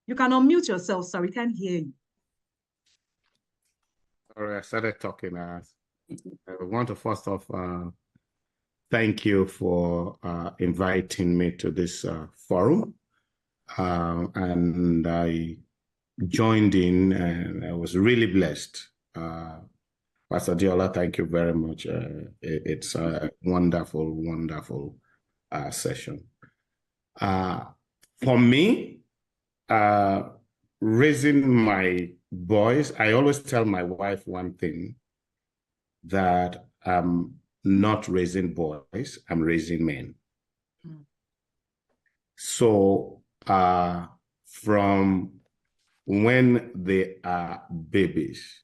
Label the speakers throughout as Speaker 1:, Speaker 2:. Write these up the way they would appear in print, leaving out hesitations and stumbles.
Speaker 1: You can unmute yourself, sir. We can't hear you.
Speaker 2: All right, I started talking. I want to first off thank you for inviting me to this forum. And I joined in and I was really blessed. Pastor Diola, thank you very much. It's a wonderful, wonderful session. For me, raising my boys, I always tell my wife one thing, that I'm not raising boys, I'm raising men. Mm. So from when they are babies,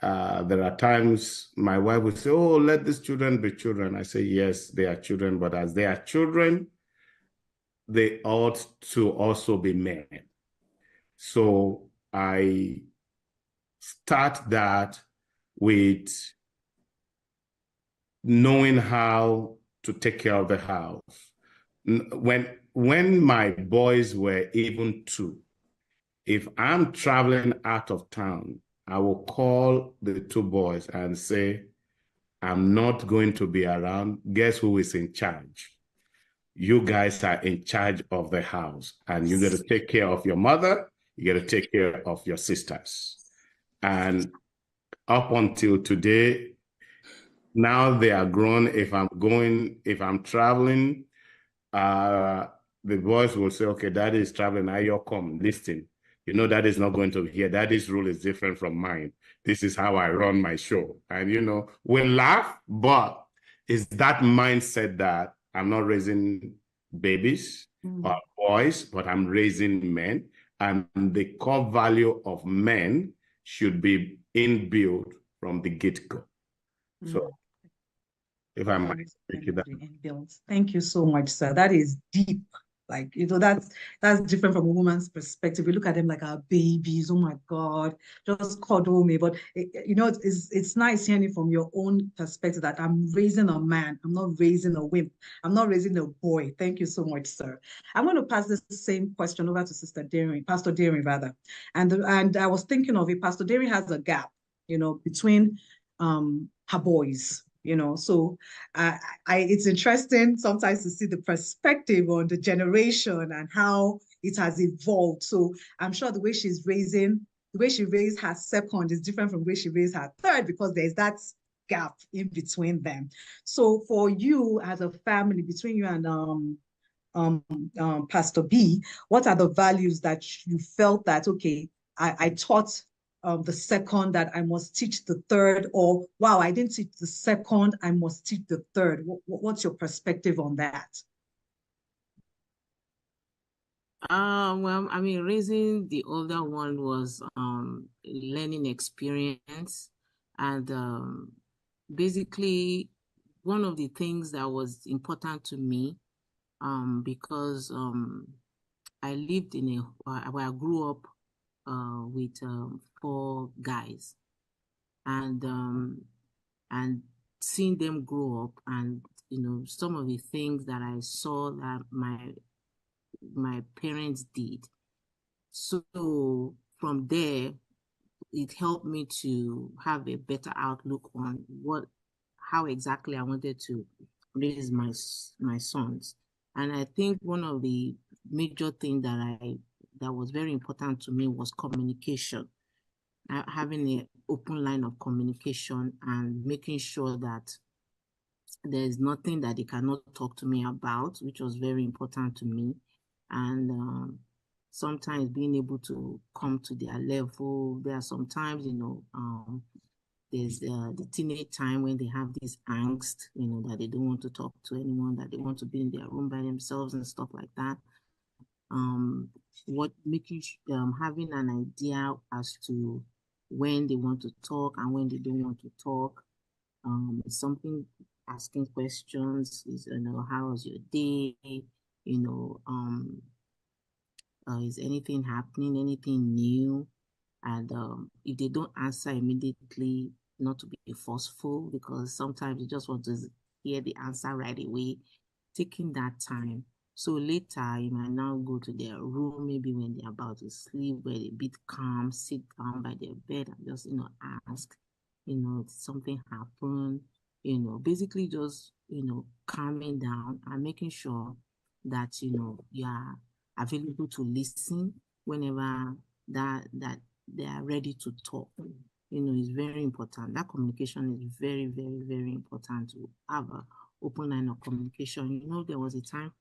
Speaker 2: there are times my wife would say, oh, let these children be children. I say, yes, they are children, but as they are children, they ought to also be men. So I start that with knowing how to take care of the house. When my boys were even 2, if I'm traveling out of town, I will call the 2 boys and say, I'm not going to be around. Guess who is in charge? You guys are in charge of the house, and you got to take care of your mother. You got to take care of your sisters. And up until today, now they are grown. If I'm traveling, the boys will say, okay, Daddy is traveling, now you come, listen. You know, Daddy is not going to be here. Daddy's rule is different from mine. This is how I run my show. And, you know, we laugh, but it's that mindset that I'm not raising babies or boys, but I'm raising men. And the core value of men should be inbuilt from the get-go. So if I might make it that.
Speaker 1: Thank you so much, sir. That is deep. Like, you know, that's different from a woman's perspective. We look at them like our babies. Oh my God, just cuddle me. But you know, it's nice hearing it from your own perspective that I'm raising a man. I'm not raising a wimp. I'm not raising a boy. Thank you so much, sir. I'm going to pass this same question over to Sister Daring, Pastor Daring rather. And I was thinking of it. Pastor Daring has a gap, you know, between her boys. You know, so it's interesting sometimes to see the perspective on the generation and how it has evolved. So I'm sure the way she raised her second is different from the way she raised her third, because there's that gap in between them. So for you as a family, between you and Pastor B, what are the values that you felt that, okay, I taught the second that I must teach the third, or wow, I didn't teach the second, I must teach the third? What's your perspective on that?
Speaker 3: Well, I mean, raising the older one was learning experience, and basically one of the things that was important to me, because I lived in where I grew up with 4 guys, and seeing them grow up, and you know, some of the things that I saw that my parents did. So from there, it helped me to have a better outlook on how exactly I wanted to raise my sons. And I think one of the major things that was very important to me was communication. Having an open line of communication and making sure that there's nothing that they cannot talk to me about, which was very important to me. And sometimes being able to come to their level. There are sometimes, you know, there's the teenage time when they have this angst, you know, that they don't want to talk to anyone, that they want to be in their room by themselves and stuff like that. Having an idea as to when they want to talk and when they don't want to talk. Something, asking questions is, you know, how was your day? You know, is anything happening, anything new? And if they don't answer immediately, not to be forceful, because sometimes you just want to hear the answer right away. Taking that time So later, you might now go to their room, maybe when they're about to sleep, where they bit calm, sit down by their bed and just, ask, did something happen? Basically just, calming down and making sure that, you are available to listen whenever that they are ready to talk. Is very important. That communication is very, very, very important to have an open line of communication. There was a time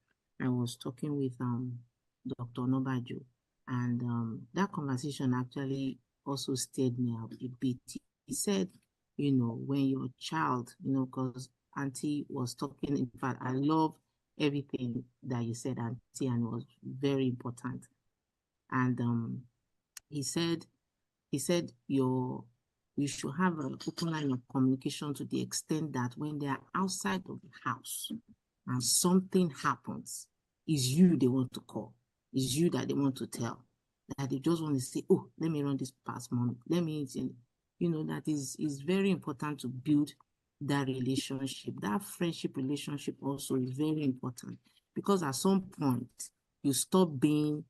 Speaker 3: I was talking with Dr. Nobajo, and that conversation actually also stirred me up a bit. He said, when your child, because Auntie was talking, in fact, I love everything that you said, Auntie, and it was very important. And he said you should have an open line of communication to the extent that when they are outside of the house and something happens, it's you they want to call. It's you that they want to tell. That they just want to say, oh, let me run this past mom. Let me, that is very important to build that relationship. That friendship relationship also is very important, because at some point you stop being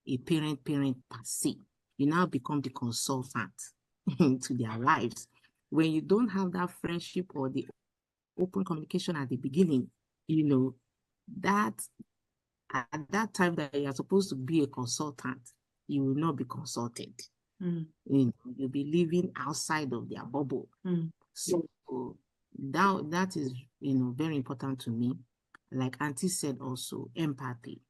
Speaker 3: a parent per se. You now become the consultant to their lives. When you don't have that friendship or the open communication at the beginning, that at that time that you're supposed to be a consultant, you will not be consulted. You'll be living outside of their bubble. So that is, very important to me. Like Auntie said also, empathy.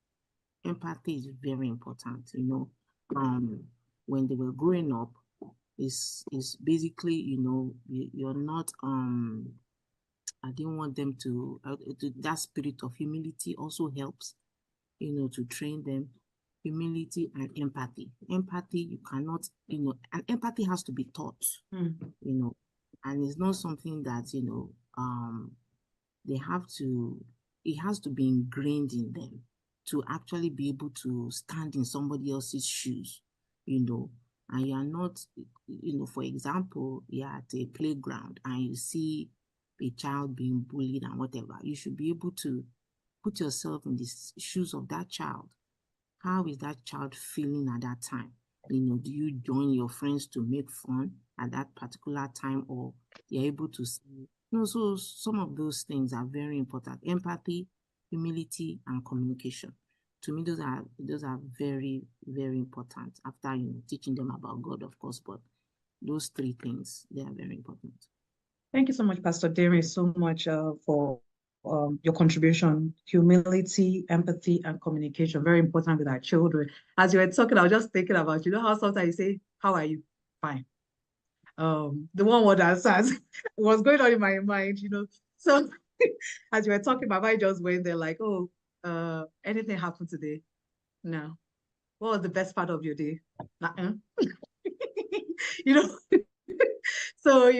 Speaker 3: Empathy is very important, when they were growing up, is basically, you're not, I didn't want them to that spirit of humility also helps, to train them. Humility and empathy. Empathy, you cannot, and empathy has to be taught, and it's not something that, it has to be ingrained in them to actually be able to stand in somebody else's shoes, and you are not, for example, you're at a playground and you see a child being bullied and whatever, you should be able to put yourself in the shoes of that child. How is that child feeling at that time? Do you join your friends to make fun at that particular time, or you're able to see? So some of those things are very important. Empathy, humility, and communication. To me, those are very, very important. After teaching them about God, of course, but those three things, they are very important.
Speaker 1: Thank you so much, Pastor Dere, so much for your contribution. Humility, empathy, and communication, very important with our children. As you were talking, I was just thinking about, how sometimes you say, how are you? Fine. The one word answers was going on in my mind, So as you were talking, my mind just went there like, oh, anything happened today? No. What was the best part of your day? So,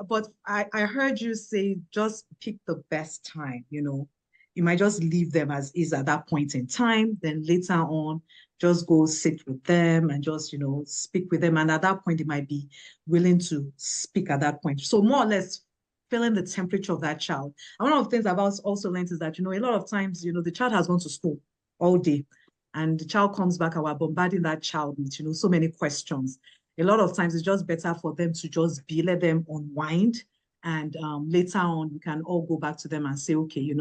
Speaker 1: but I heard you say just pick the best time, You might just leave them as is at that point in time. Then later on, just go sit with them and just, speak with them. And at that point, they might be willing to speak at that point. So more or less feeling the temperature of that child. And one of the things I've also learned is that, a lot of times, the child has gone to school all day and the child comes back and we're bombarding that child with, so many questions. A lot of times it's just better for them to just let them unwind. And later on, we can all go back to them and say, okay,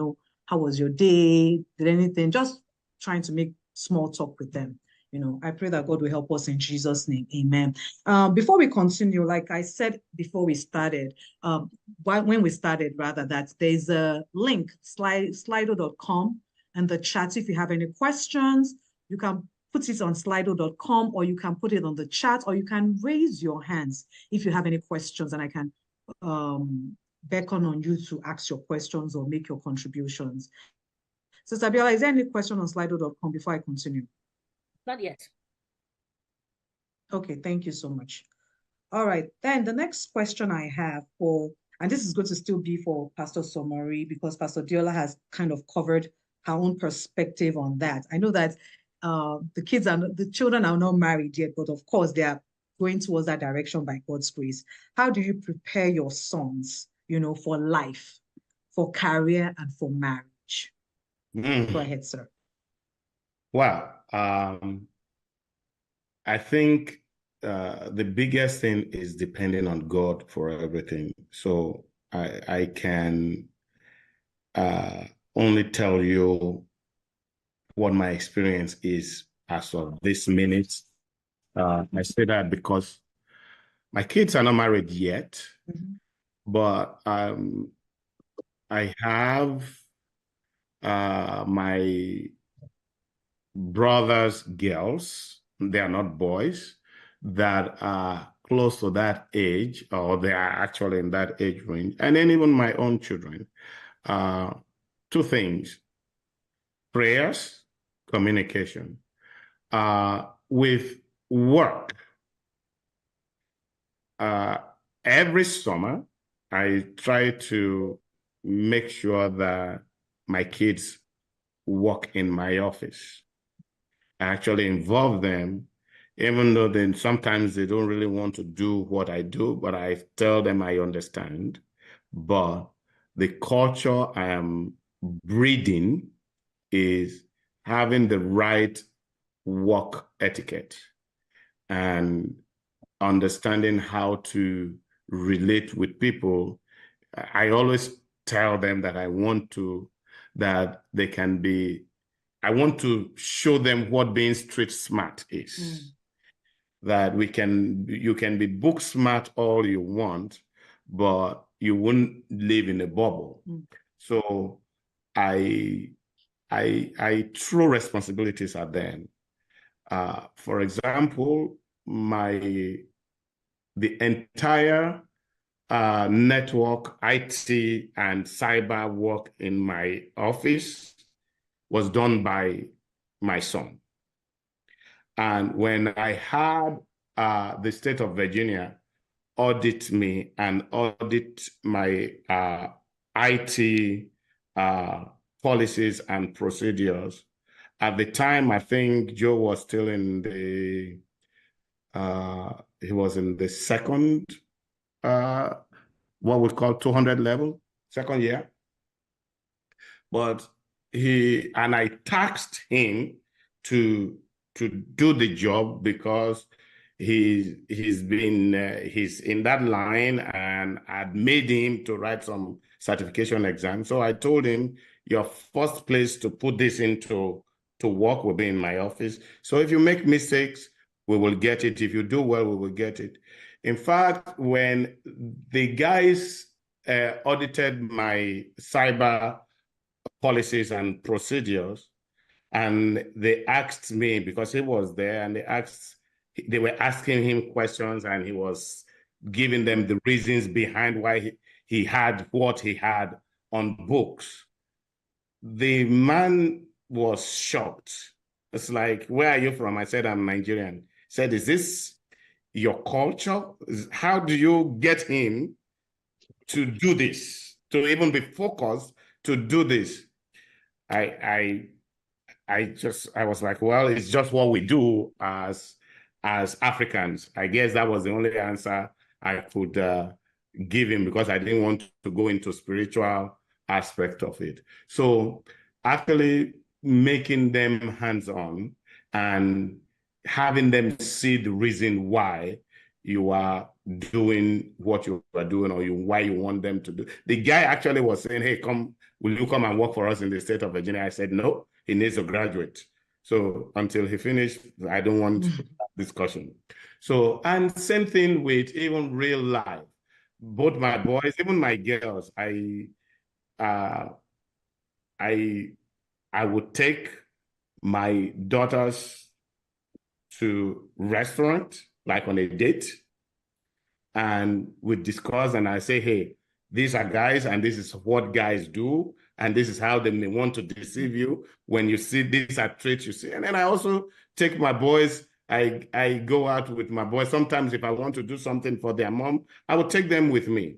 Speaker 1: how was your day? Did anything? Just trying to make small talk with them. I pray that God will help us in Jesus' name. Amen. Before we continue, like I said before we started, when we started rather, that there's a link, slido.com, and the chat. If you have any questions, you can put it on slido.com, or you can put it on the chat, or you can raise your hands if you have any questions, and I can beckon on you to ask your questions or make your contributions. Sister Biola, is there any question on slido.com before I continue?
Speaker 4: Not yet.
Speaker 1: Okay, thank you so much. All right, then the next question I have and this is going to still be for Pastor Somori, because Pastor Diola has kind of covered her own perspective on that. I know that the children are not married yet, but of course they are going towards that direction by God's grace. How do you prepare your sons, for life, for career, and for marriage? Go ahead, sir.
Speaker 2: Well, I think the biggest thing is depending on God for everything. So I can only tell you what my experience is as of this minute. I say that because my kids are not married yet, but I have my brother's girls, they are not boys, that are close to that age, or they are actually in that age range, and then even my own children. Two things: prayers, communication. With work, every summer, I try to make sure that my kids work in my office. I actually involve them, even though then sometimes they don't really want to do what I do, but I tell them I understand. But the culture I am breeding is having the right work etiquette and understanding how to relate with people. I always tell them that I want to show them what being street smart is. That you can be book smart all you want, but you wouldn't live in a bubble. So I throw responsibilities at them. For example, the entire network, IT, and cyber work in my office was done by my son. And when I had the state of Virginia audit me and audit my IT policies and procedures, at the time, I think Joe was still in he was in the second, what we call 200 level, second year. But I taxed him to do the job because he's in that line, and I'd made him to write some certification exam. So I told him, your first place to put this into to work will be in my office. So if you make mistakes, we will get it. If you do well, we will get it. In fact, when the guys audited my cyber policies and procedures, and they asked me, because he was there, and they were asking him questions, and he was giving them the reasons behind why he had what he had on books. The man was shocked. It's like, where are you from? I said, I'm Nigerian. He said, is this your culture? How do you get him to do this, to even be focused to do this? I was like, well, it's just what we do as Africans. I guess that was the only answer I could give him, because I didn't want to go into spiritual aspect of it. So actually making them hands-on and having them see the reason why you are doing what you are doing, or why you want them to do. The guy actually was saying, hey, will you come and work for us in the state of Virginia? I said, no, he needs to graduate. So until he finished, I don't want discussion. So, and same thing with even real life. Both my boys, even my girls, I would take my daughters to restaurant, like on a date, and we discuss, and I say, hey, these are guys, and this is what guys do, and this is how they may want to deceive you. When you see these are traits you see. And then I also take my boys, I go out with my boys. Sometimes if I want to do something for their mom, I will take them with me.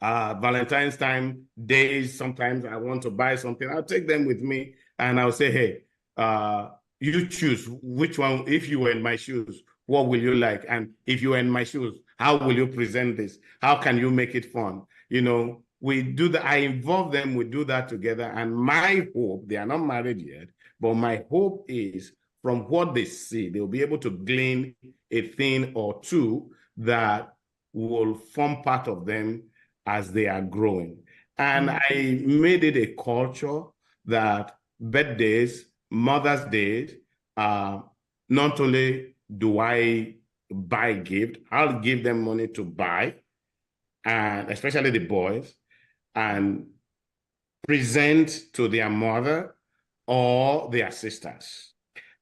Speaker 2: Valentine's time days, sometimes I want to buy something, I'll take them with me, and I'll say, hey, you choose which one. If you were in my shoes, what will you like? And if you were in my shoes, how will you present this? How can you make it fun? You know, we do that. I involve them, we do that together. And my hope, they are not married yet, But my hope is from what they see, they'll be able to glean a thing or two that will form part of them as they are growing. And I made it a culture that birthdays, Mother's Days, not only do I buy gift, I'll give them money to buy, and especially the boys, and present to their mother or their sisters.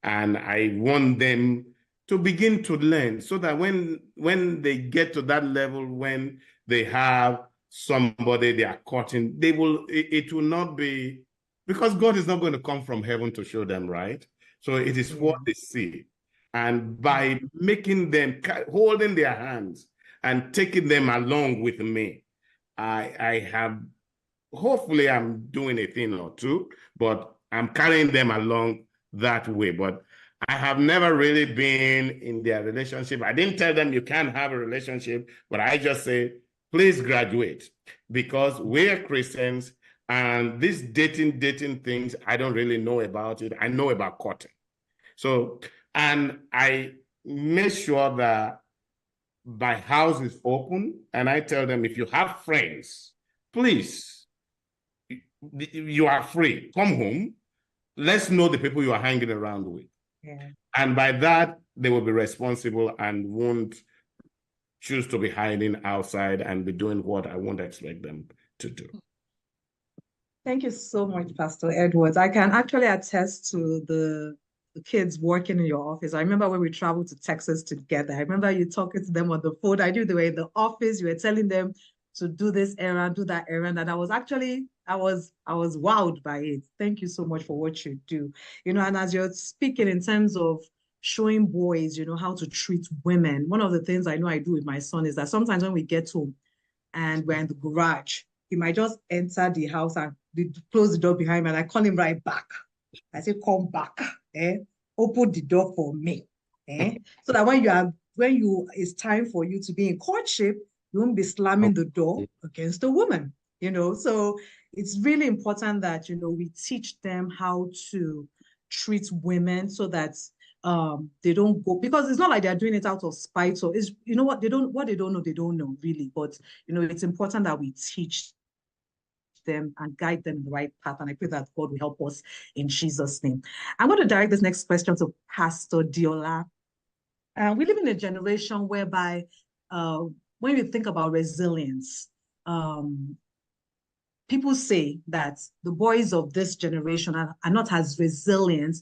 Speaker 2: And I want them to begin to learn so that when they get to that level, when they have somebody they are courting, it will not be, because God is not going to come from heaven to show them, right? So it is what they see. And by making them, holding their hands and taking them along with me, I have, hopefully I'm doing a thing or two, but I'm carrying them along that way. But I have never really been in their relationship. I didn't tell them you can't have a relationship, but I just say, please graduate, because we're Christians, and these dating things, I don't really know about it. I know about courting. So, and I make sure that my house is open, and I tell them, if you have friends, please, you are free. Come home. Let's know the people you are hanging around with.
Speaker 1: Yeah.
Speaker 2: And by that, they will be responsible and won't choose to be hiding outside and be doing what I won't expect them to do.
Speaker 1: Thank you so much, Pastor Edwards. I can actually attest to the kids working in your office. I remember when we traveled to Texas together. I remember you talking to them on the phone. I knew they were in the office. You were telling them to do this errand, do that errand. And I was wowed by it. Thank you so much for what you do. And as you're speaking in terms of showing boys, how to treat women, one of the things I know I do with my son is that sometimes when we get home and we're in the garage, he might just enter the house and close the door behind him, and I call him right back. I say, come back, open the door for me. So that when it's time for you to be in courtship, you won't be slamming the door against a woman, So it's really important that, we teach them how to treat women so that they don't go, because it's not like they're doing it out of spite, or is what they don't know really. But it's important that we teach them and guide them in the right path. And I pray that God will help us in Jesus' name. I'm going to direct this next question to Pastor Diola. We live in a generation whereby when you think about resilience, people say that the boys of this generation are not as resilient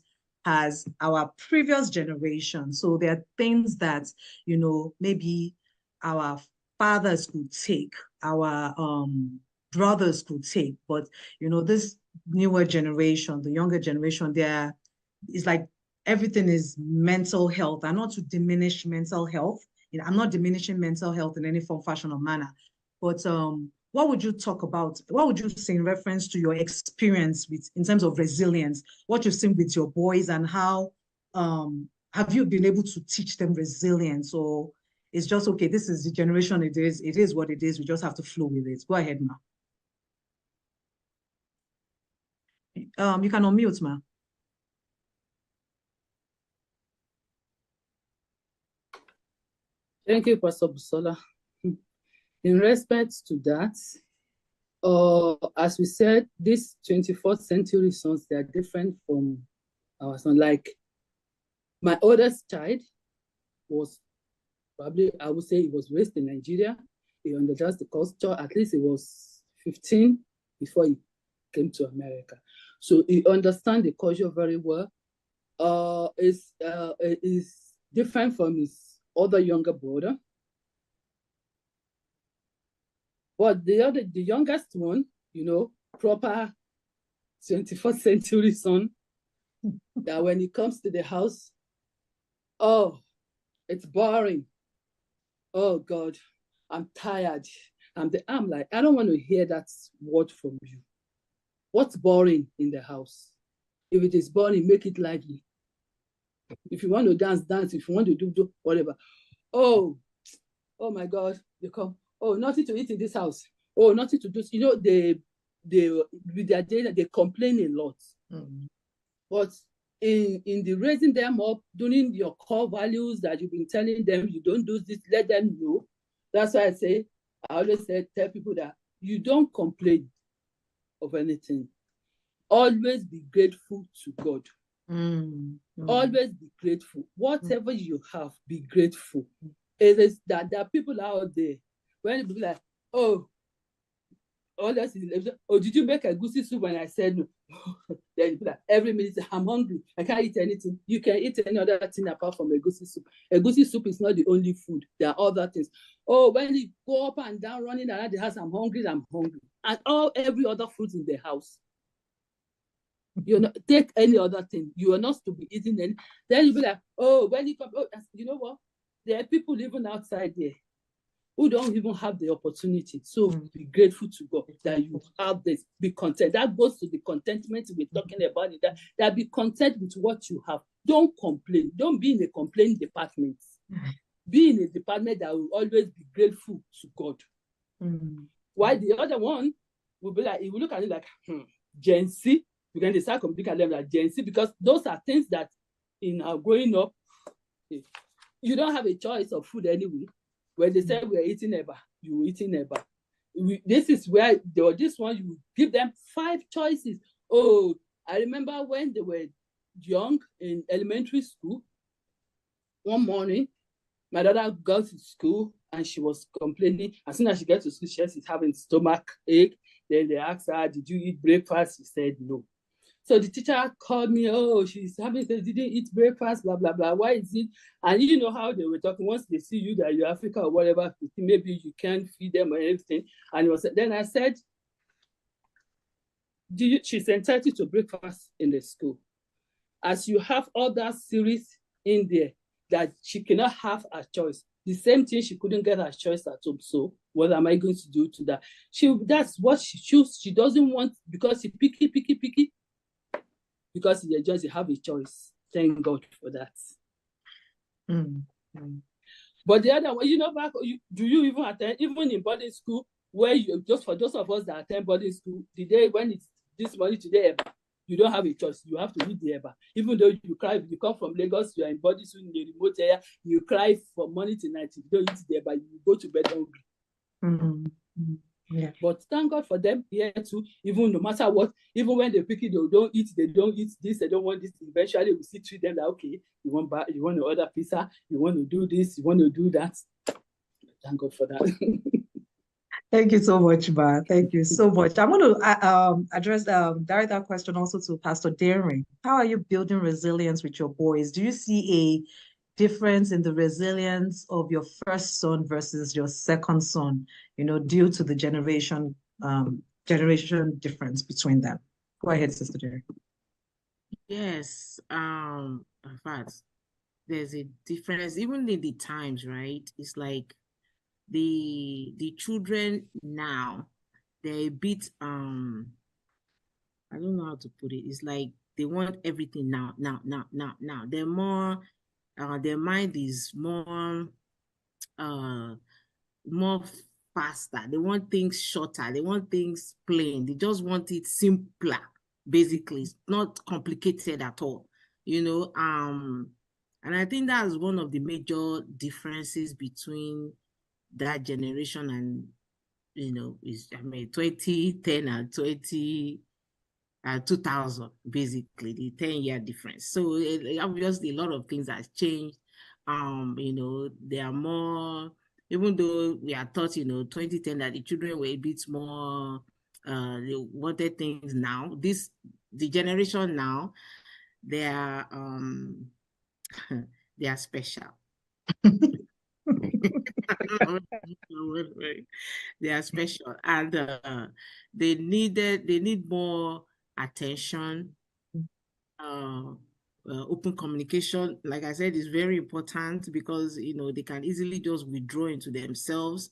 Speaker 1: as our previous generation. So there are things that, maybe our fathers could take, our brothers could take, but this newer generation, the younger generation, it's like everything is mental health. And not to diminish mental health. I'm not diminishing mental health in any form, fashion, or manner. But what would you talk about? What would you say in reference to your experience in terms of resilience? What you've seen with your boys, and how have you been able to teach them resilience? Or it's just, okay, this is the generation it is what it is. We just have to flow with it. Go ahead, Ma. You can unmute, Ma.
Speaker 4: Thank you, Pastor Busola. In respect to that, as we said, these 21st century sons, they are different from our son. Like my oldest child was probably, I would say, he was raised in Nigeria. He understands the culture. At least he was 15 before he came to America. So he understands the culture very well. Is different from his other younger brother. But the youngest one, proper 21st century son, that when he comes to the house, oh, it's boring. Oh God, I'm tired. I'm like, I don't want to hear that word from you. What's boring in the house? If it is boring, make it lively. If you want to dance, dance. If you want to do whatever. Oh my God, they come. Oh, nothing to eat in this house. Oh, nothing to do. They with their data, they complain a lot. Mm-hmm. But in the raising them up, doing your core values that you've been telling them, you don't do this, let them know. That's why I always tell people that you don't complain of anything. Always be grateful to God. Always be grateful. Whatever you have, be grateful. It is that there are people out there, when people like, oh, did you make a egusi soup? And I said no. Then like, every minute, I'm hungry. I can't eat anything. You can eat any other thing apart from egusi soup. Egusi soup is not the only food. There are other things. Oh, when you go up and down running around the house, I'm hungry. And every other food in the house. Take any other thing. You are not to be eating any. Then you'll be like, oh, when you come, you know what? There are people living outside there who don't even have the opportunity. So be grateful to God that you have this. Be content. That goes to the contentment we're talking about. That be content with what you have. Don't complain. Don't be in a complaining department. Be in a department that will always be grateful to God. While the other one will be like, he will look at it like, Gen Z. You can start communicating them like Gen Z, because those are things that in our growing up, you don't have a choice of food anyway. When they say we're eating Eba, you're eating Eba. This is where this one, you give them 5 choices. Oh, I remember when they were young in elementary school, one morning, my daughter got to school and she was complaining. As soon as she gets to school, she's having stomach ache. Then they asked her, did you eat breakfast? She said no. So the teacher called me, oh, she didn't eat breakfast, blah, blah, blah. Why is it? And you know how they were talking. Once they see you that you're Africa or whatever, maybe you can't feed them or anything. And then I said, she's entitled to breakfast in the school. As you have other series in there that she cannot have a choice. The same thing, she couldn't get her choice at home. So what am I going to do to that? That's what she chooses. She doesn't want, because she picky. Because they just have a choice. Thank God for that. But the other one, back, do you even attend, even in boarding school, where just for those of us that attend boarding school, the day when it's this morning today, you don't have a choice. You have to eat the Eba. Even though you cry, if you come from Lagos, you are in boarding school in the remote area, you cry from morning to night. If you don't eat the Eba, you go to bed hungry. Yeah. But thank God for them here too. Even no matter what, even when they pick it, they don't eat this, they don't want this. Eventually, we see treat them like, okay, you want to order pizza, you want to do this, you want to do that. Thank God for that.
Speaker 1: Thank you so much, Ba. Thank you so much. I'm going to address direct that question also to Pastor Daring. How are you building resilience with your boys? Do you see a difference in the resilience of your first son versus your second son, due to the generation difference between them? Go ahead, Sister Daring.
Speaker 3: Yes. In fact, there's a difference, even in the times, right? It's like the children now, they're a bit I don't know how to put it. It's like they want everything now. They're more their mind is more faster. They want things shorter. They want things plain. They just want it simpler, basically. It's not complicated at all, and I think that's one of the major differences between that generation and 2010 and 2000, basically the 10-year difference. So obviously a lot of things has changed. They are more, even though we are taught 2010 that the children were a bit more they wanted things now. The generation now, they are they are special. They are special, and they need more attention. Open communication, like I said, is very important, because they can easily just withdraw into themselves.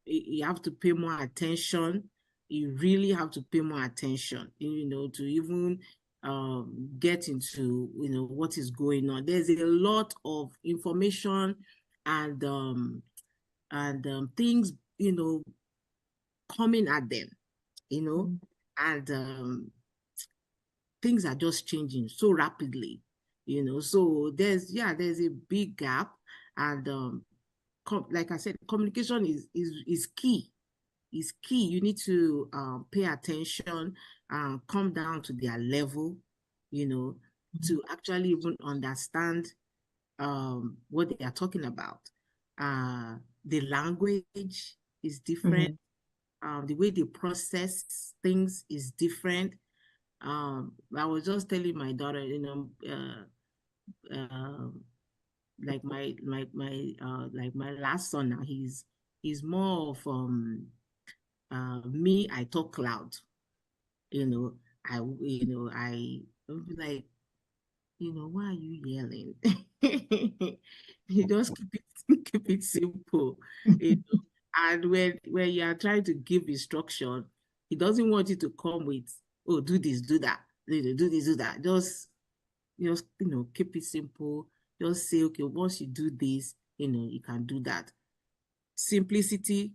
Speaker 3: You have to pay more attention. You really have to pay more attention, to even get into what is going on. There's a lot of information and things coming at them, and things are just changing so rapidly, so there's a big gap. And like I said, communication is key. Is key. You need to pay attention, come down to their level, to actually even understand what they are talking about. The language is different. The way they process things is different. I was just telling my daughter, like my last son now, he's more of me, I talk loud. I be like, why are you yelling? You just keep it simple. And when you are trying to give instruction, he doesn't want you to come with, oh, do this, do that, do this, do that. Just keep it simple. Just say, okay, once you do this, you can do that. Simplicity,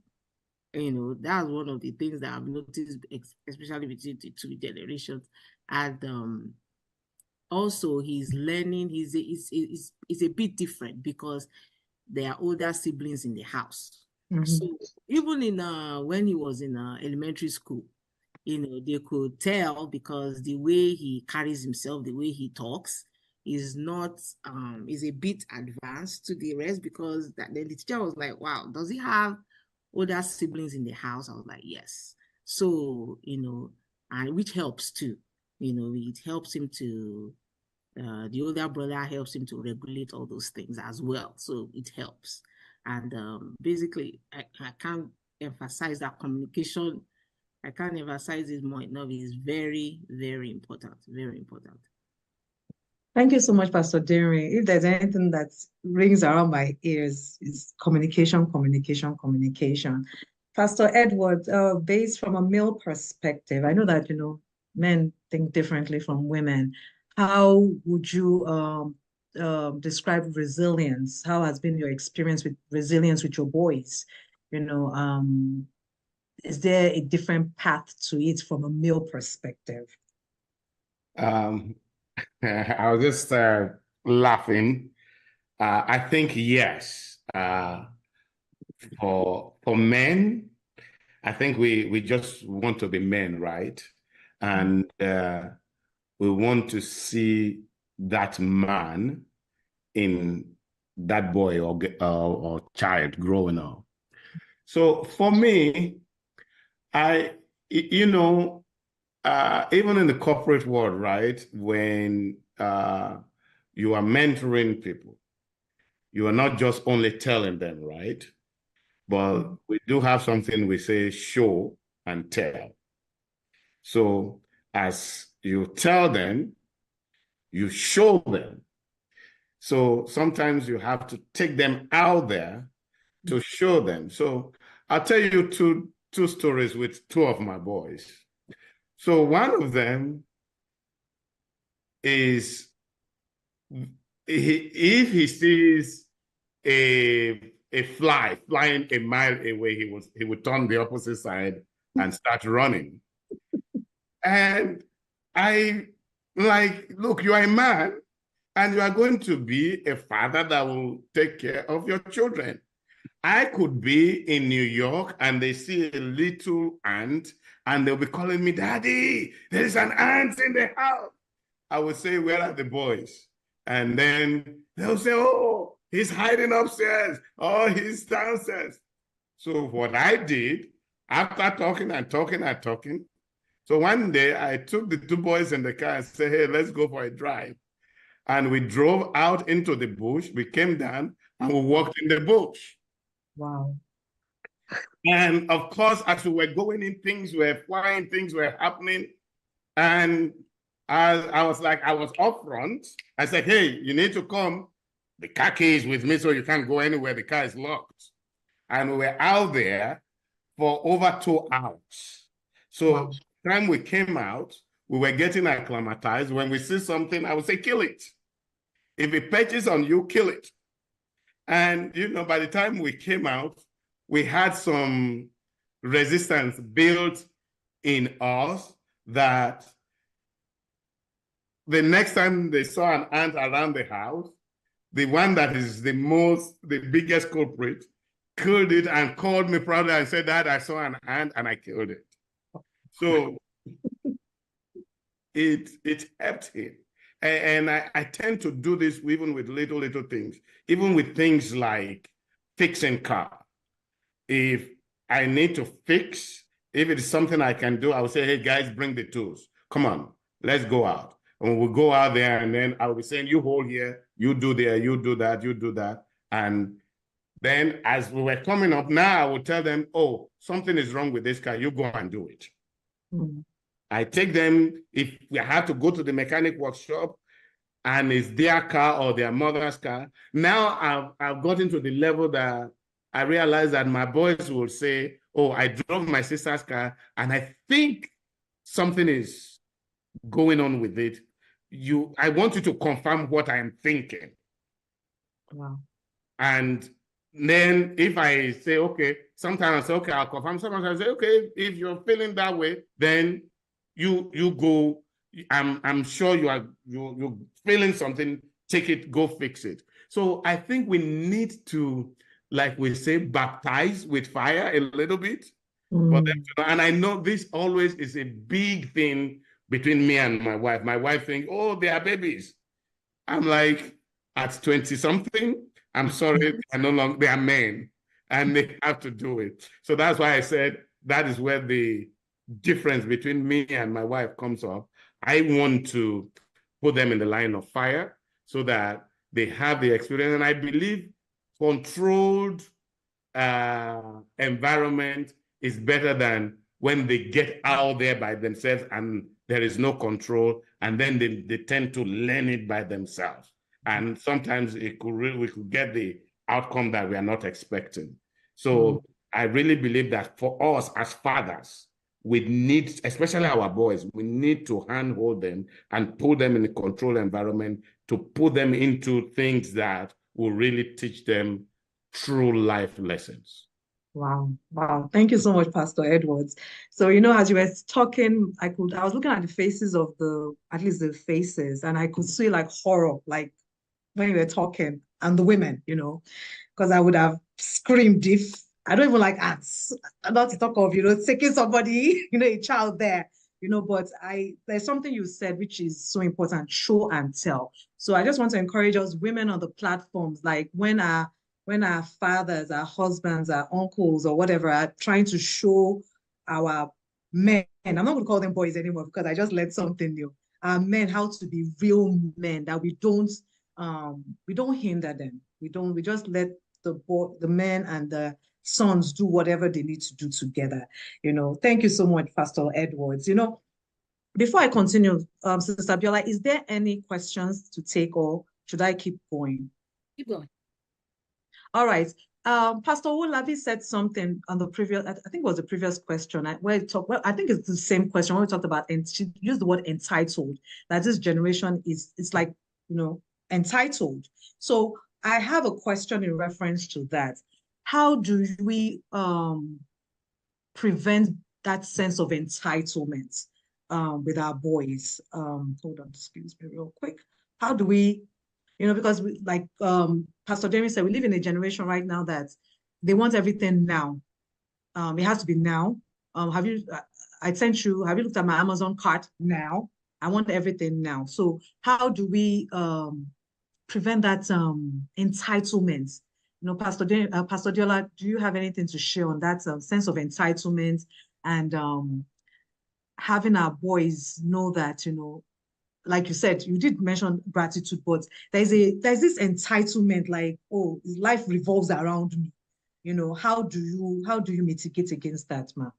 Speaker 3: that's one of the things that I've noticed, especially between the two generations. And also he's learning, he's a bit different because there are older siblings in the house. So even in when he was in elementary school, they could tell because the way he carries himself, the way he talks is not is a bit advanced to the rest, because then the teacher was like, wow, does he have older siblings in the house? I was like, yes. So, and which helps too. It helps him to the older brother helps him to regulate all those things as well. So it helps. And basically, I can't emphasize that communication. I can't emphasize it more enough. It's very, very important. Very important.
Speaker 1: Thank you so much, Pastor Derry. If there's anything that rings around my ears, is communication, communication, communication. Pastor Edward, based from a male perspective, I know that, men think differently from women. How would you describe resilience? How has been your experience with resilience with your boys? Is there a different path to it from a male perspective?
Speaker 2: I was just laughing. I think yes. For men, I think we just want to be men, right? And we want to see that man in that boy or child growing up. So for me, even in the corporate world, right, when you are mentoring people, you are not just only telling them, right? But we do have something we say show and tell. So as you tell them, you show them. So sometimes you have to take them out there to show them. So I'll tell you two stories with two of my boys. So one of them is, if he sees a fly flying a mile away, he would turn the opposite side and start running. And I like, look, you are a man and you are going to be a father that will take care of your children. I could be in New York and they see a little ant and they'll be calling me, Daddy, there's an ant in the house. I would say, where are the boys? And then they'll say, oh, he's hiding upstairs. Oh, he's downstairs. So what I did, after talking and talking and talking, so one day I took the two boys in the car and said, hey, let's go for a drive. And we drove out into the bush. We came down and we walked in the bush.
Speaker 1: Wow.
Speaker 2: And of course, as we were going in, things were flying, things were happening. And I was up front. I said, hey, you need to come. The car key is with me, so you can't go anywhere. The car is locked. And we were out there for over 2 hours. So wow. The time we came out, we were getting acclimatized. When we see something, I would say, kill it. If it perches on you, kill it. And, by the time we came out, we had some resistance built in us that the next time they saw an ant around the house, the one that is the biggest culprit, killed it and called me proudly and said, Dad, I saw an ant and I killed it. So it helped him. And I tend to do this even with little things, even with things like fixing car. If I need to fix, if it's something I can do, I will say, hey, guys, bring the tools. Come on, let's go out. And we'll go out there, and then I'll be saying, you hold here, you do there, you do that, you do that. And then as we were coming up, now I will tell them, oh, something is wrong with this car, you go and do it. Mm-hmm. I take them, if we have to go to the mechanic workshop and it's their car or their mother's car. Now I've gotten to the level that I realize that my boys will say, oh, I drove my sister's car and I think something is going on with it. I want you to confirm what I'm thinking.
Speaker 1: Wow. And
Speaker 2: then if I say, okay, sometimes I say, okay, I'll confirm. Sometimes I say, okay, if you're feeling that way, then you go. I'm sure you're feeling something. Take it, go fix it. So I think we need to, like we say, baptize with fire a little bit for them to know. And I know this always is a big thing between me and my wife. My wife thinks, oh, they are babies. I'm like, at 20-something, I'm sorry, they are men, and they have to do it. So that's why I said that is where the difference between me and my wife comes up. I want to put them in the line of fire so that they have the experience. And I believe controlled environment is better than when they get out there by themselves and there is no control, and then they tend to learn it by themselves. And sometimes we could get the outcome that we are not expecting. So I really believe that for us as fathers, we need, especially our boys, we need to handhold them and put them in a controlled environment to put them into things that will really teach them true life lessons.
Speaker 1: Wow. Wow. Thank you so much, Pastor Edwards. So, as you were talking, I was looking at the faces of at least the faces, and I could see like horror, like when you were talking, and the women, because I would have screamed if I don't even like ants, not to talk of, taking somebody, a child there, but there's something you said, which is so important, show and tell. So I just want to encourage us women on the platforms, like when our fathers, our husbands, our uncles, or whatever are trying to show our men, I'm not going to call them boys anymore because I just learned something new, our men how to be real men, that we don't hinder them. We just let the men and the sons do whatever they need to do together. Thank you so much, Pastor Edwards. Before I continue, Sister Biola, is there any questions to take, or should I keep going?
Speaker 4: Keep going.
Speaker 1: All right. Pastor Olabi said something on the previous, I think it was the previous question, where I think it's the same question when we talked about, and she used the word entitled, that this generation it's like, entitled. So I have a question in reference to that. How do we prevent that sense of entitlement with our boys? Hold on, excuse me real quick. How do we, because Pastor Jeremy said, we live in a generation right now that they want everything now. It has to be now. Have you looked at my Amazon cart now? I want everything now. So how do we prevent that entitlement? Pastor Diola, do you have anything to share on that sense of entitlement and having our boys know that, like you said, you did mention gratitude, but there's this entitlement, like, oh, life revolves around me. How do you mitigate against that, ma?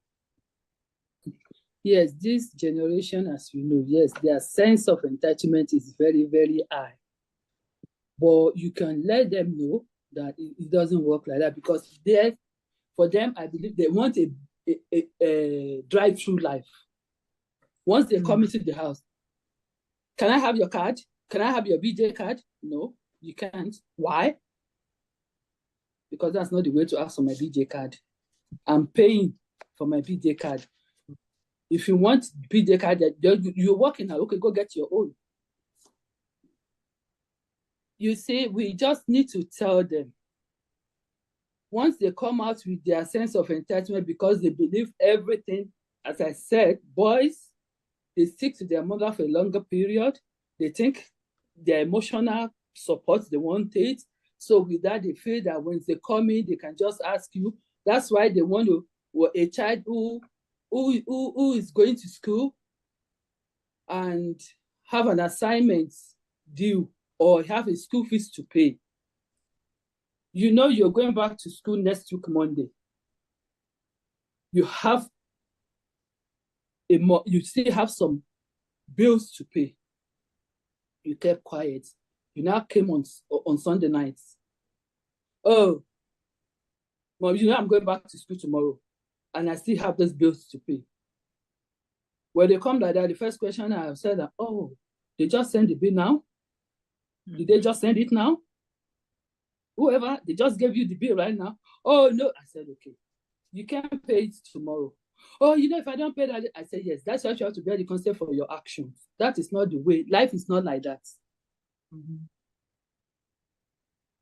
Speaker 4: Yes, this generation, as you know, yes, their sense of entitlement is very, very high. But you can let them know that it doesn't work like that, because for them, I believe they want a drive-through life. Once they come into the house, can I have your card? Can I have your BJ card? No, you can't. Why? Because that's not the way to ask for my BJ card. I'm paying for my BJ card. If you want BJ card, you're working now. Okay, go get your own. you see, we just need to tell them. Once they come out with their sense of entitlement because they believe everything, as I said, boys, they stick to their mother for a longer period. They think their emotional support, they want it. So with that, they feel that when they come in, they can just ask you. That's why they want to, a child who is going to school and have an assignment due or have a school fees to pay. You know you're going back to school next week, Monday. You have you still have some bills to pay. You kept quiet. You now came on Sunday nights. Oh, well, you know I'm going back to school tomorrow, and I still have those bills to pay. When they come like that, the first question I have said that, oh, they just send the bill now? Did they just send it now? Whoever, they just gave you the bill right now. Oh, no. I said, okay, you can pay it tomorrow. Oh, you know, if I don't pay that, I said, yes, that's why you have to bear the consequence for your actions. That is not the way. Life is not like that. Mm-hmm.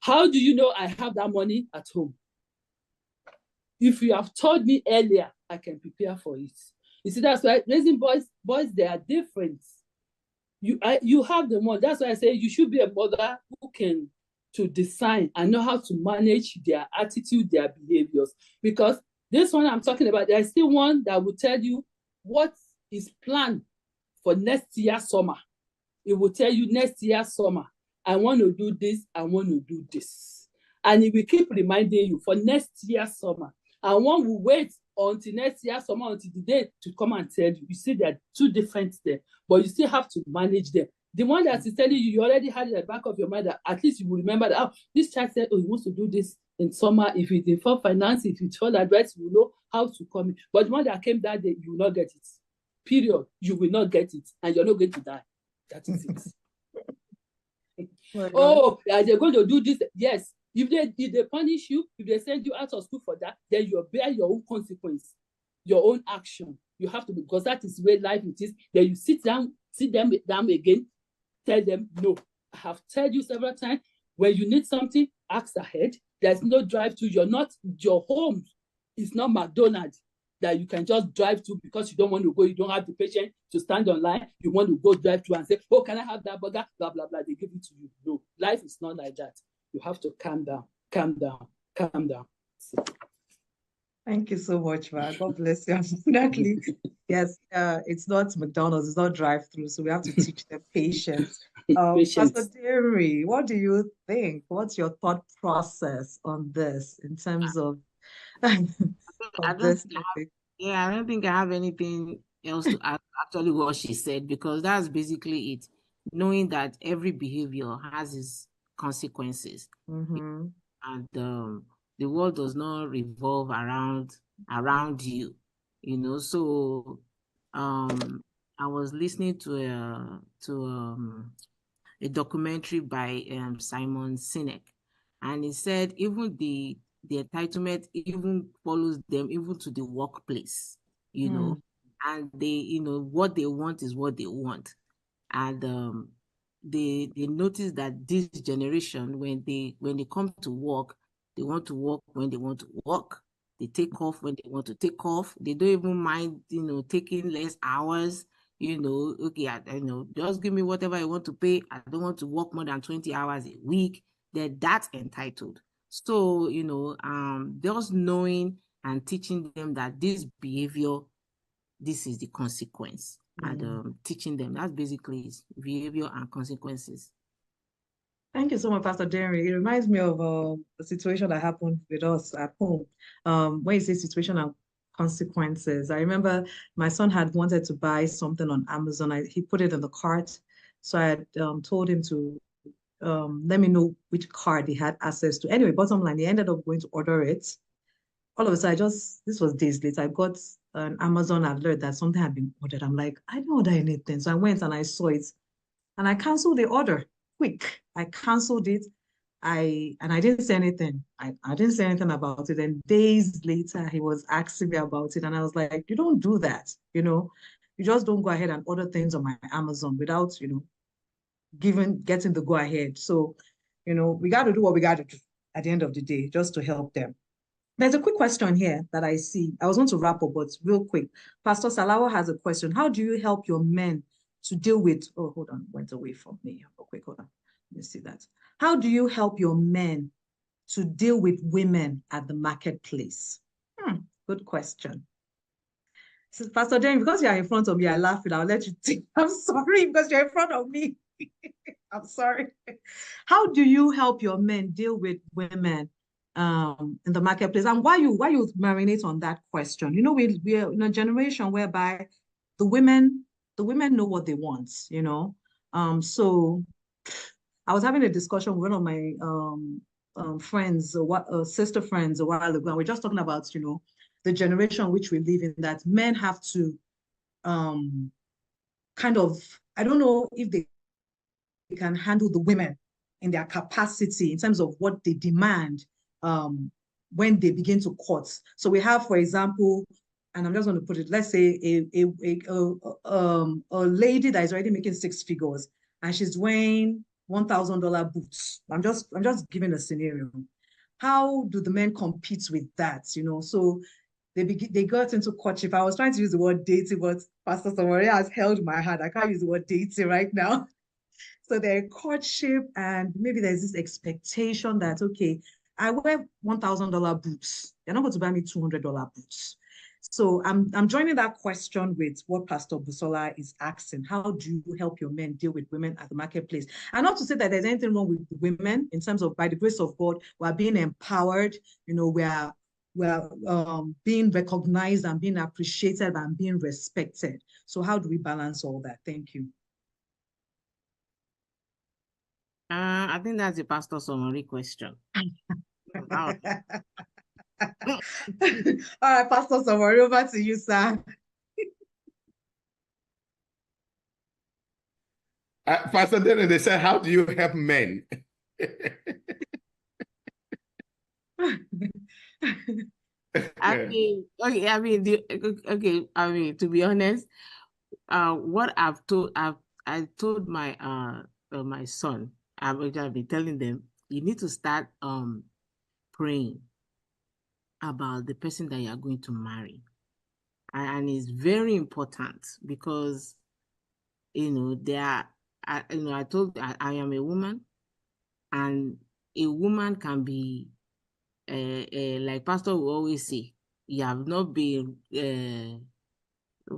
Speaker 4: How do you know I have that money at home? If you have told me earlier, I can prepare for it. You see, that's why raising boys, they are different. You have the money. That's why I say you should be a mother who can to design and know how to manage their attitude, their behaviors. Because this one I'm talking about, there's still one that will tell you what is planned for next year summer. It will tell you next year summer, I want to do this, I want to do this. And it will keep reminding you for next year summer. And one will wait until next year summer, until the day to come and tell you. You see, they're two different there, but you still have to manage them. The one that is telling you, you already had it at the back of your mind that at least you will remember that, oh, this child said, oh, he wants to do this in summer. If it's in for finance, if it's for advice, you will know how to come in. But the one that came that day, you will not get it. Period. You will not get it. And you're not going to die. That is it. Oh, they're going to do this. Yes. If they punish you, if they send you out of school for that, then you bear your own consequence, your own action. You have to, because that is where life it is. Then you sit them down again, tell them, no, I have told you several times, when you need something, ask ahead. There's no drive to, your home is not McDonald's that you can just drive to because you don't want to go, you don't have the patience to stand online, you want to go drive to and say, oh, can I have that burger? Blah, blah, blah. They give it to you. No, life is not like that. You have to calm down.
Speaker 1: Thank you so much, man. God bless you. Unfortunately, yes, it's not McDonald's, it's not drive-through, so we have to teach them patience. Pastor Derry, what do you think? What's your thought process on this in terms of,
Speaker 3: I don't think I have anything else to add actually what she said, because that's basically it. Knowing that every behavior has its consequences, and the world does not revolve around you, So I was listening to a documentary by Simon Sinek, and he said even the entitlement even follows them even to the workplace, and they, what they want is what they want. And they notice that this generation, when they come to work, they want to work when they want to work. They take off when they want to take off. They don't even mind, taking less hours. Okay, just give me whatever I want to pay. I don't want to work more than 20 hours a week. They're that entitled. So, just knowing and teaching them that this behavior, this is the consequence, and teaching them, that's basically behavior and consequences.
Speaker 1: Thank you so much, Pastor Derry. It reminds me of a situation that happened with us at home. When you say situation and consequences, I remember my son had wanted to buy something on Amazon. He put it in the cart. So I had told him to let me know which card he had access to. Anyway, bottom line, he ended up going to order it. All of a sudden, this was days later, I got an Amazon alert that something had been ordered. I'm like, I didn't order anything. So I went and I saw it and I canceled the order quick. I canceled it. I didn't say anything. I didn't say anything about it. And days later, he was asking me about it. And I was like, you don't do that. You just don't go ahead and order things on my Amazon without, getting the go ahead. So we got to do what we got to do at the end of the day, just to help them. There's a quick question here that I see. I was going to wrap up, but real quick. Pastor Salawa has a question. How do you help your men to deal with, oh, hold on, went away from me. Okay, hold on. Let me see that. How do you help your men to deal with women at the marketplace? Good question. So, Pastor Jane, because you are in front of me, I laugh. I'll let you think. I'm sorry because you're in front of me. I'm sorry. How do you help your men deal with women in the marketplace? And why you marinate on that question? We're in a generation whereby the women know what they want, So I was having a discussion with one of my friends, sister friends a while ago, and we're just talking about, the generation which we live in, that men have to kind of, I don't know if they can handle the women in their capacity in terms of what they demand when they begin to court. So we have, for example, and I'm just going to put it, let's say a lady that is already making 6 figures and she's wearing $1,000 boots. I'm just giving a scenario. How do the men compete with that? So they got into courtship. I was trying to use the word dating, but Pastor Samaria has held my hand. I can't use the word dating right now. So they're in courtship, and maybe there's this expectation that, okay, I wear $1,000 boots. They're not going to buy me $200 boots. So I'm joining that question with what Pastor Busola is asking. How do you help your men deal with women at the marketplace? And not to say that there's anything wrong with women in terms of, by the grace of God, we're being empowered. We're being recognized and being appreciated and being respected. So how do we balance all that? Thank you.
Speaker 3: I think that's a pastor summary question.
Speaker 1: All right, Pastor Samori, over to you, sir.
Speaker 2: Pastor Daniel, they said, how do you help men?
Speaker 3: To be honest, what I told my son, I've been telling them, you need to start praying about the person that you are going to marry. And it's very important because, I am a woman, and a woman can be, like Pastor will always say, you have not been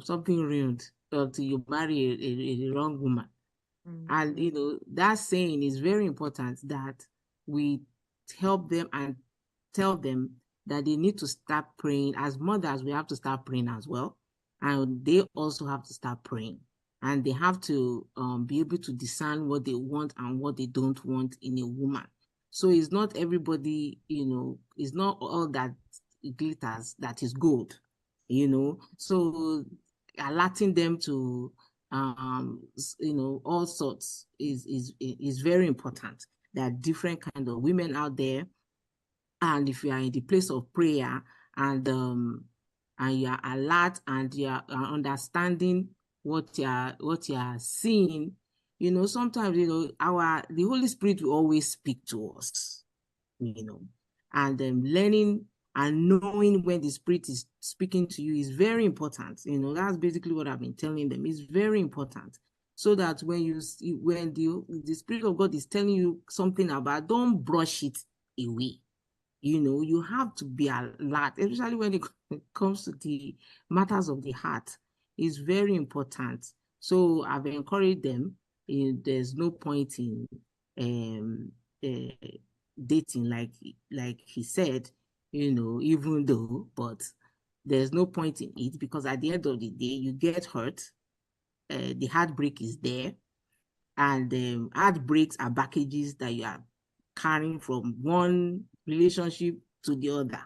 Speaker 3: something ruined until you marry a wrong woman. And, that saying is very important, that we help them and tell them that they need to start praying. As mothers, we have to start praying as well. And they also have to start praying. And they have to be able to discern what they want and what they don't want in a woman. So it's not everybody, it's not all that glitters that is gold, So alerting them to all sorts is very important. There are different kinds of women out there, and if you are in the place of prayer and you are alert and you are understanding what you are seeing, sometimes the Holy Spirit will always speak to us, and learning and knowing when the Spirit is speaking to you is very important. That's basically what I've been telling them. It's very important, so that when the Spirit of God is telling you something about, don't brush it away. You have to be alert, especially when it comes to the matters of the heart. It's very important. So I've encouraged them. There's no point in dating, like he said, even though, but there's no point in it, because at the end of the day, you get hurt. The heartbreak is there, and heartbreaks are packages that you are carrying from one relationship to the other.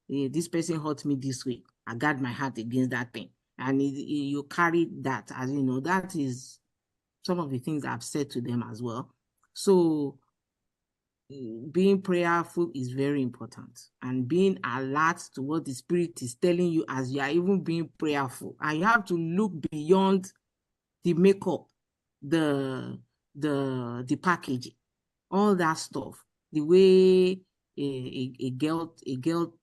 Speaker 3: This person hurt me this way. I guard my heart against that thing. And you carry that, as that is some of the things I've said to them as well. So being prayerful is very important, and being alert to what the Spirit is telling you as you are even being prayerful. And you have to look beyond the makeup, the packaging. all that stuff, the way a girl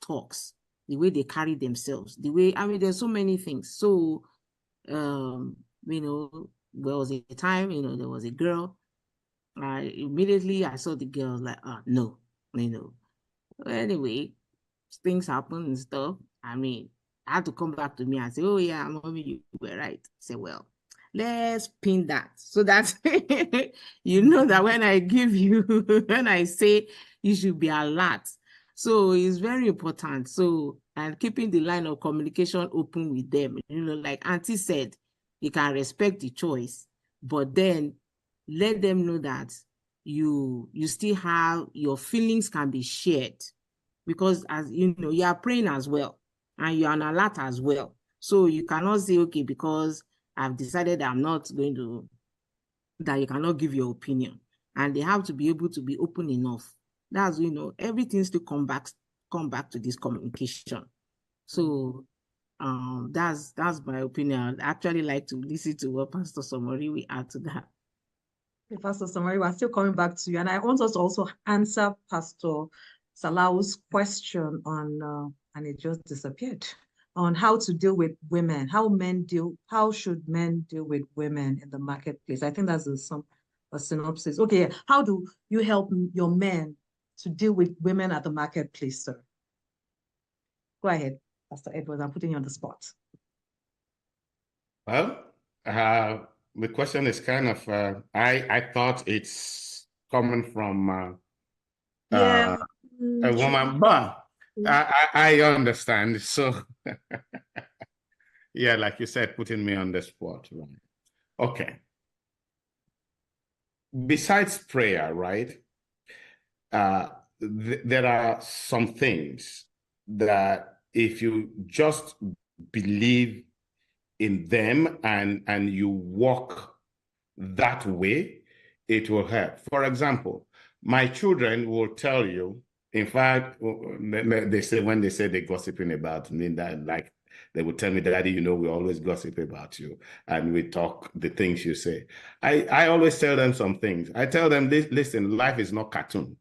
Speaker 3: talks, the way they carry themselves, the way, I mean, there's so many things. So, you know, there was a time, you know, there was a girl. Immediately I saw the girl, like, no, you know. Anyway, things happen and stuff. I mean, I had to come back to me and say, oh yeah, mommy, you were right. I said, well, let's pin that so that you know that when I give you, when I say you should be alert. So it's very important. So, and keeping the line of communication open with them, you know, like Auntie said, you can respect the choice, but then let them know that you still have, your feelings can be shared, because, as you know, you are praying as well and you are on alert as well. So you cannot say, okay, because I've decided I'm not going to, that you cannot give your opinion. And they have to be able to be open enough. That's, you know, everything still come back to this communication. So that's my opinion. I'd actually like to listen to what Pastor Somori will add to that.
Speaker 1: Okay, Pastor Somori, we're still coming back to you. And I want us to also answer Pastor Salau's question on, and it just disappeared, on how to deal with women, how should men deal with women in the marketplace? I think that's a synopsis. Okay, how do you help your men to deal with women at the marketplace, sir? Go ahead, Pastor Edwards, I'm putting you on the spot.
Speaker 2: Well, the question is kind of, I thought it's coming from
Speaker 1: Yeah.
Speaker 2: a woman, but I understand. So, yeah, like you said, putting me on the spot, right? Okay. Besides prayer, right? There are some things that if you just believe in them and you walk that way, it will help. For example, my children will tell you, in fact, they say, when they say they're gossiping about me, that, like, they would tell me, Daddy, you know, we always gossip about you and we talk the things you say. I always tell them some things. I tell them, listen, life is not cartoon.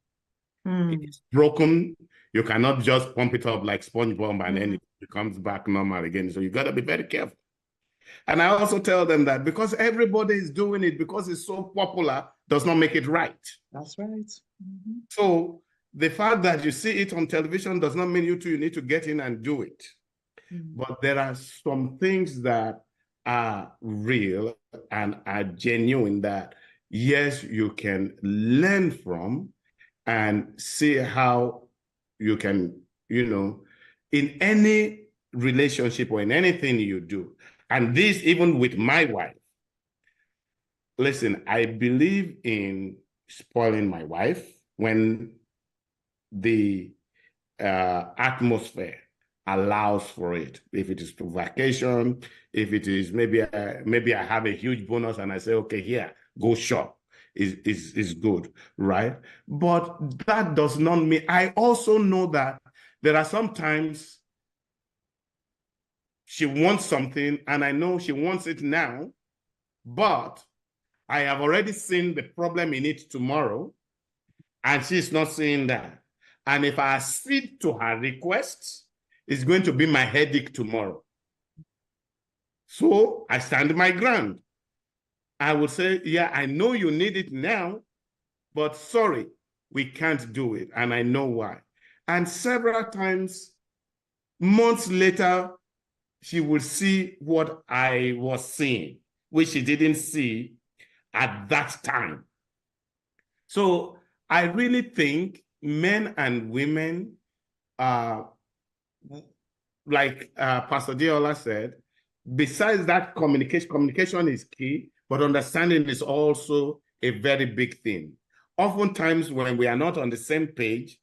Speaker 2: It's broken. You cannot just pump it up like SpongeBob and then it comes back normal again. So you got to be very careful. And I also tell them that because everybody is doing it, because it's so popular, does not make it right.
Speaker 1: That's right.
Speaker 2: So the fact that you see it on television does not mean you need to get in and do it. But there are some things that are real and are genuine that, yes, you can learn from and see how you can, you know, in any relationship or in anything you do. And this, even with my wife. Listen, I believe in spoiling my wife when the atmosphere allows for it. If it is to vacation, if it is maybe I have a huge bonus and I say, okay, here, go shop, is good, right? But that does not mean, I also know that there are sometimes she wants something and I know she wants it now, but I have already seen the problem in it tomorrow and she's not seeing that. And if I accede to her requests, it's going to be my headache tomorrow. So I stand my ground. I would say, yeah, I know you need it now, but sorry, we can't do it. And I know why. And several times, months later, she would see what I was seeing, which she didn't see at that time. So I really think men and women, like Pastor Diola said, besides that, communication is key, but understanding is also a very big thing. Oftentimes, when we are not on the same page,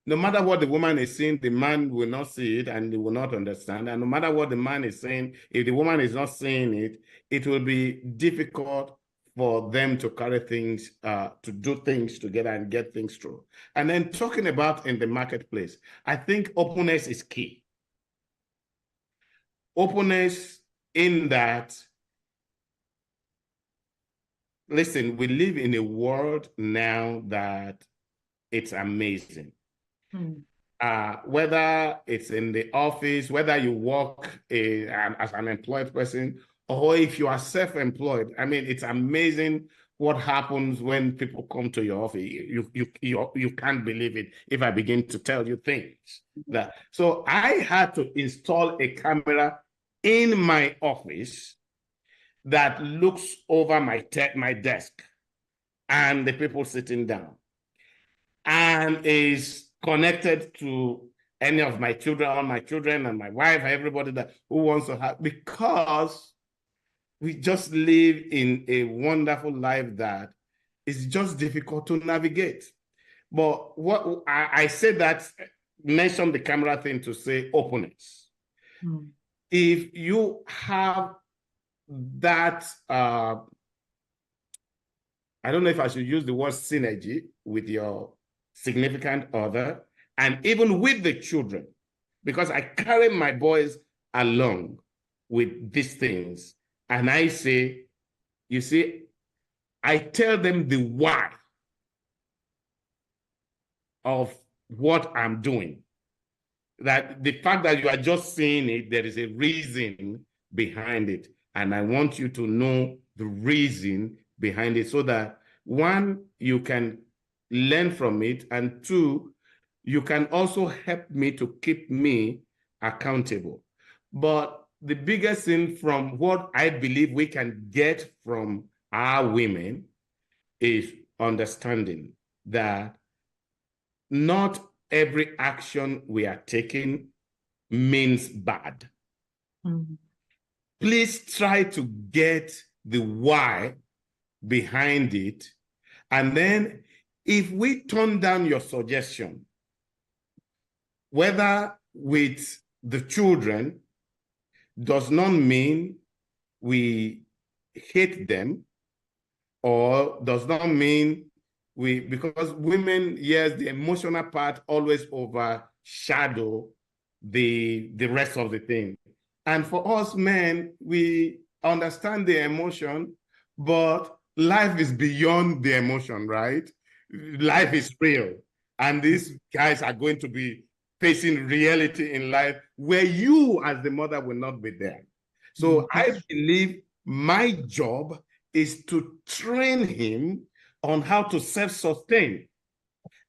Speaker 2: no matter what the woman is saying, the man will not see it and he will not understand. And no matter what the man is saying, if the woman is not saying it, it will be difficult for them to carry things, to do things together and get things through. And then talking about in the marketplace, I think openness is key. Openness in that listen, we live in a world now that it's amazing. Whether it's in the office, whether you work as an employed person, or if you are self-employed, I mean, it's amazing what happens when people come to your office. You can't believe it if I begin to tell you things. So I had to install a camera in my office that looks over my desk and the people sitting down, and is connected to any of my children, all my children and my wife, everybody who wants to have, because we just live in a wonderful life that is just difficult to navigate. But what I said that, mention the camera thing to say openness. If you have that, I don't know if I should use the word synergy with your significant other, and even with the children, because I carry my boys along with these things. And I say, you see, I tell them the why of what I'm doing. That the fact that you are just seeing it, there is a reason behind it. And I want you to know the reason behind it, so that one, you can learn from it, and two, you can also help me to keep me accountable. But the biggest thing from what I believe we can get from our women is understanding that not every action we are taking means bad. Please try to get the why behind it. And then if we turn down your suggestion, whether with the children, does not mean we hate them, or does not mean because women, yes, the emotional part always overshadow the rest of the thing. And for us men, we understand the emotion, but life is beyond the emotion, right? Life is real. And these guys are going to be facing reality in life where you as the mother will not be there. So I believe my job is to train him on how to self-sustain.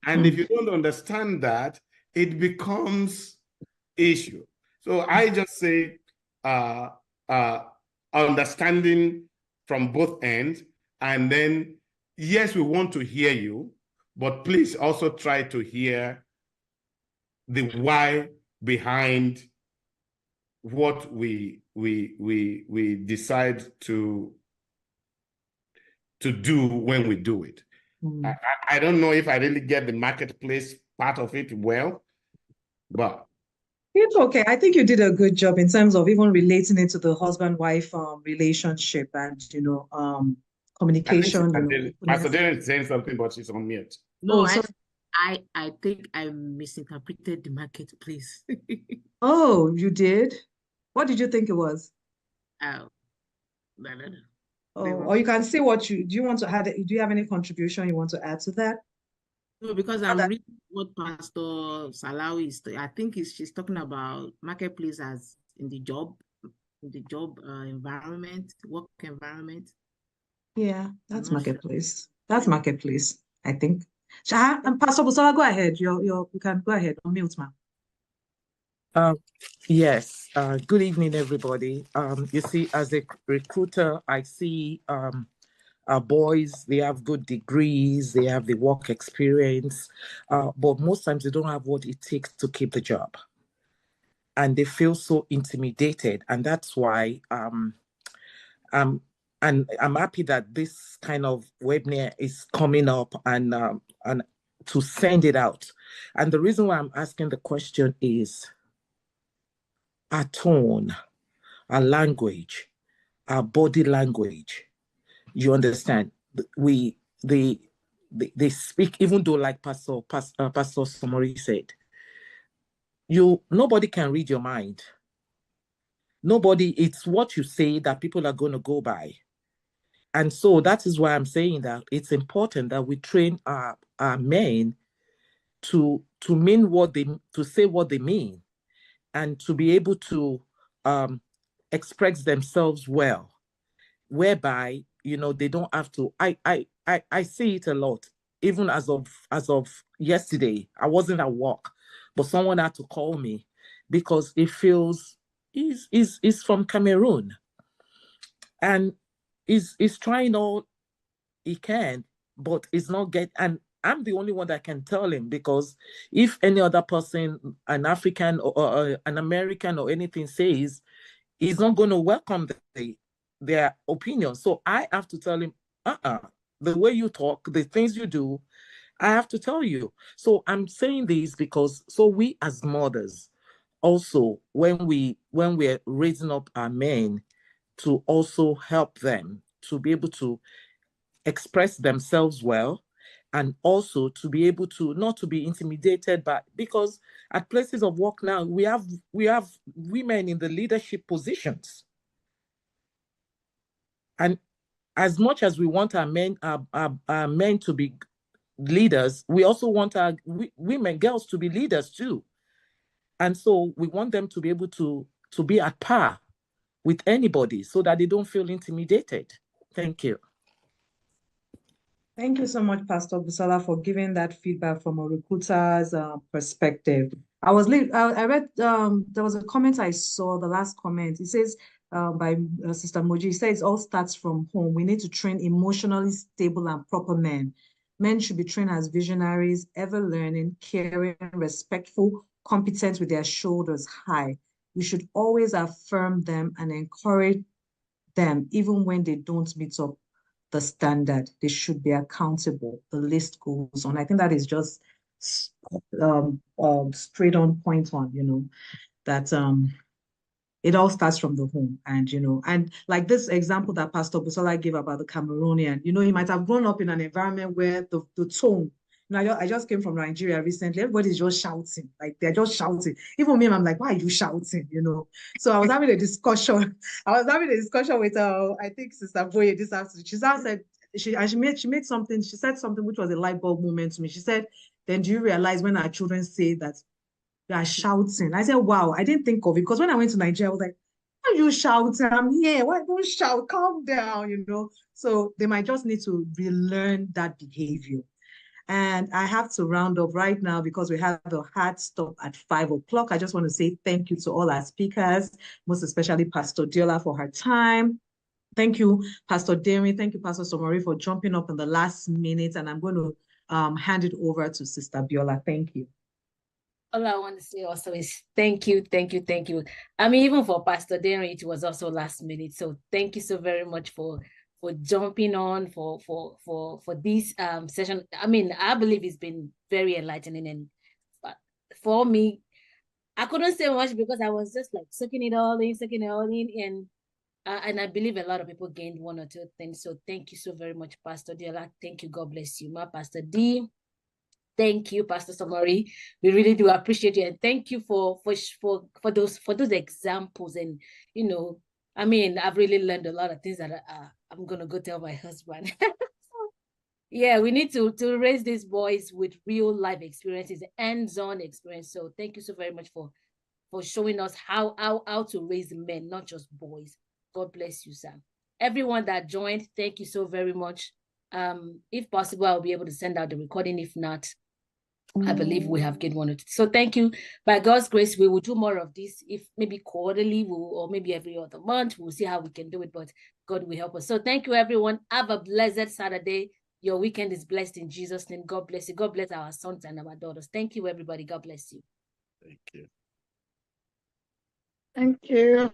Speaker 2: And if you don't understand that, it becomes issue. So I just say understanding from both ends, and then yes, we want to hear you, but please also try to hear the why behind what we decide to do when we do it. I don't know if I really get the marketplace part of it well, but
Speaker 1: it's okay. I think you did a good job in terms of even relating it to the husband-wife relationship and communication.
Speaker 2: Pastor Darren is saying something, but she's on mute.
Speaker 3: No, I think I misinterpreted the marketplace.
Speaker 1: Oh, you did? What did you think it was?
Speaker 3: No.
Speaker 1: Oh, or you can say what do you want to add? Do you have any contribution you want to add to that?
Speaker 3: No, because I'm reading what Pastor Salawi is. I think she's talking about marketplace as in the job environment, work environment.
Speaker 1: Yeah, that's marketplace. That's marketplace, I think. And Pastor Busola, go ahead. You can go ahead. Unmute, ma'am.
Speaker 5: Yes. Good evening, everybody. You see, as a recruiter, I see our boys, they have good degrees, they have the work experience, but most times they don't have what it takes to keep the job. And they feel so intimidated. And that's why and I'm happy that this kind of webinar is coming up and to send it out. And the reason why I'm asking the question is our tone, our language, our body language. You understand? They speak, even though, like Pastor Somori said, nobody can read your mind. Nobody, it's what you say that people are going to go by. And so that is why I'm saying that it's important that we train our men to mean what to say what they mean, and to be able to express themselves well, whereby, they don't have to. I see it a lot. Even as of yesterday, I wasn't at work, but someone had to call me because it feels is from Cameroon, and is trying all he can, but it's not and I'm the only one that can tell him, because if any other person, an African or an American or anything says, he's not going to welcome their opinion. So I have to tell him, the way you talk, the things you do, I have to tell you. So I'm saying this because we as mothers also, when we're raising up our men, to also help them to be able to express themselves well, and also to be able to not to be intimidated by, because at places of work now we have women in the leadership positions, and as much as we want our men to be leaders, we also want our girls to be leaders too, and so we want them to be able to be at par with anybody so that they don't feel intimidated. Thank you.
Speaker 1: Thank you so much, Pastor Busola, for giving that feedback from a recruiter's perspective. I read, there was a comment I saw, the last comment. It says by Sister Moji, it says it all starts from home. We need to train emotionally stable and proper men. Men should be trained as visionaries, ever learning, caring, respectful, competent, with their shoulders high. We should always affirm them and encourage them, even when they don't meet up the standard. They should be accountable. The list goes on. I think that is just straight on point on, that it all starts from the home. And, and like this example that Pastor Busola gave about the Cameroonian, he might have grown up in an environment where the tone, I just came from Nigeria recently. Everybody's just shouting, like they're just shouting. Even me, I'm like, why are you shouting? So I was having a discussion. With I think Sister Boye this afternoon. She said something which was a light bulb moment to me. She said, then do you realize when our children say that they are shouting? I said, wow, I didn't think of it, because when I went to Nigeria, I was like, why are you shouting? I'm here. Why don't shout? Calm down, So they might just need to relearn that behavior. And I have to round up right now because we have a hard stop at 5 o'clock. I just want to say thank you to all our speakers, most especially Pastor Diola for her time. Thank you, Pastor Demi. Thank you, Pastor Somori, for jumping up in the last minute. And I'm going to hand it over to Sister Biola. Thank you.
Speaker 3: All I want to say also is thank you. I mean, even for Pastor Demi, it was also last minute. So thank you so very much for jumping on for this session. I mean, I believe it's been very enlightening, and for me, I couldn't say much because I was just like sucking it all in, and I believe a lot of people gained one or two things. So thank you so very much, Pastor Diola. Thank you. God bless you, Pastor D. Thank you, Pastor Somori. We really do appreciate you, and thank you for those examples. And I mean, I've really learned a lot of things that I'm gonna go tell my husband. Yeah, we need to raise these boys with real life experiences, hands-on experience. So thank you so very much for showing us how to raise men, not just boys. God bless you, Sam. Everyone that joined, thank you so very much. If possible, I'll be able to send out the recording. If not, I believe we have gained one or two. So thank you. By God's grace, we will do more of this. If maybe quarterly, or maybe every other month, we'll see how we can do it. But God will help us. So thank you, everyone. Have a blessed Saturday. Your weekend is blessed in Jesus' name. God bless you. God bless our sons and our daughters. Thank you, everybody. God bless you.
Speaker 2: Thank you.
Speaker 6: Thank you.